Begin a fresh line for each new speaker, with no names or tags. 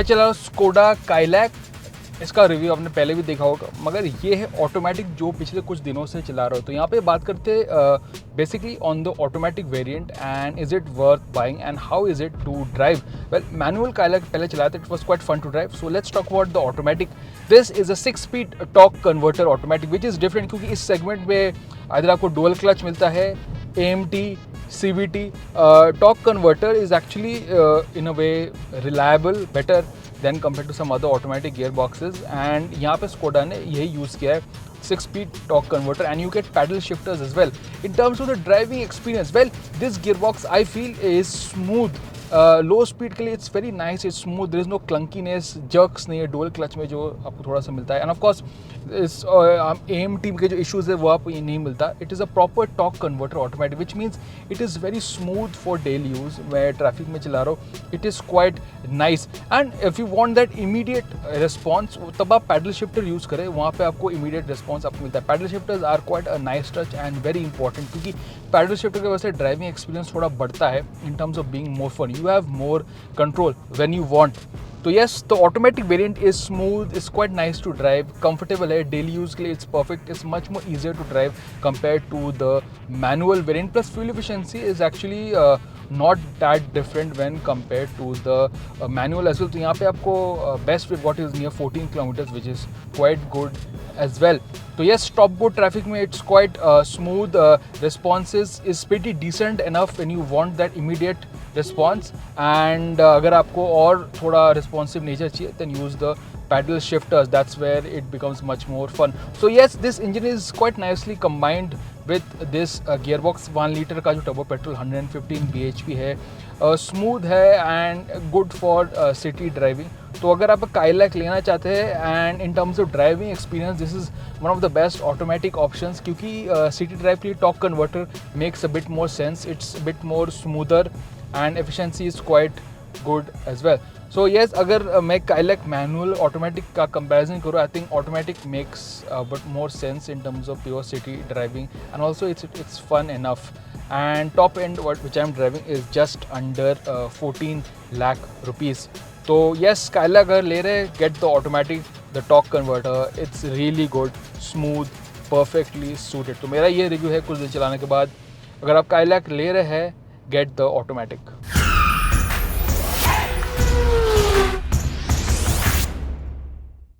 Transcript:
मैं चला रहा हूँ स्कोडा काइलैक। इसका रिव्यू आपने पहले भी देखा होगा, मगर ये है ऑटोमेटिक जो पिछले कुछ दिनों से चला रहा हो। तो यहाँ पे बात करते basically on the automatic variant and is it worth buying and how is it to drive. Well, manual Kylaq पहले चलाया था, it was quite fun to drive. So let's talk about the automatic. This is a 6-speed torque converter automatic which is different, क्योंकि इस segment में इधर आपको dual clutch मिलता है, AMT, CVT. Torque converter is actually in a way reliable, better than compared to some other automatic gearboxes, and यहाँ पे Skoda ने यही यूज़ किया है, 6-speed torque converter, and you get paddle shifters as well. In terms of the driving experience, well, this gearbox I feel is smooth. Low speed के लिए it's very nice, it's smooth, there is no clunkiness, jerks नहीं है dual clutch में जो आपको थोड़ा सा मिलता है। एंड ऑफ कोर्स इस AMT के जो इश्यूज है वो आपको ये नहीं मिलता। It is a proper torque converter automatic which means it is very smooth for daily use. मैं ट्रैफिक में चला रहा हूँ, it is quite nice. And if you want that immediate response, तब आप पैडल शिफ्टर यूज़ करें, वहाँ पे आपको इमीडिएट रिस्पॉन्स आपको मिलता है। Paddle shifters are quite a nice touch and very important, क्योंकि पैडल शिफ्टर की वजह से ड्राइविंग एक्सपीरियंस थोड़ा बढ़ता है in terms of being more fun. You have more control when you want. So yes, the automatic variant is smooth, it's quite nice to drive, comfortable है, daily use के लिए it's perfect, it's much more easier to drive compared to the manual variant. Plus fuel efficiency is actually not that different when compared to the manual as well. तो यहाँ पे आपको best we've got is near 14 kilometers, which is quite good as well. तो yes, stop go traffic में it's quite smooth, responses is pretty decent enough when you want that immediate response, and अगर आपको और थोड़ा responsive nature चाहिए then use the paddle shifters, that's where it becomes much more fun. So yes, this engine is quite nicely combined with this gearbox 1 liter का जो turbo petrol 115 bhp है, smooth है and good for city driving. तो अगर आप Kylaq लेना चाहते हैं and in terms of driving experience this is one of the best automatic options, क्योंकि सिटी ड्राइव के लिए torque converter makes a bit more sense, it's bit more smoother and efficiency is quite good as well. So yes, अगर मैं Kylaq manual automatic का comparison करूँ, I think automatic makes but more sense in terms of pure city driving and also it's fun enough. And top end which I'm driving is just under 14 lakh rupees. तो yes, Kailak अगर ले रहे get the automatic, the torque converter, it's really good, smooth, perfectly suited. तो मेरा ये review है कुछ दिन चलाने के बाद. अगर आप Kailak ले रहे हैं get the automatic.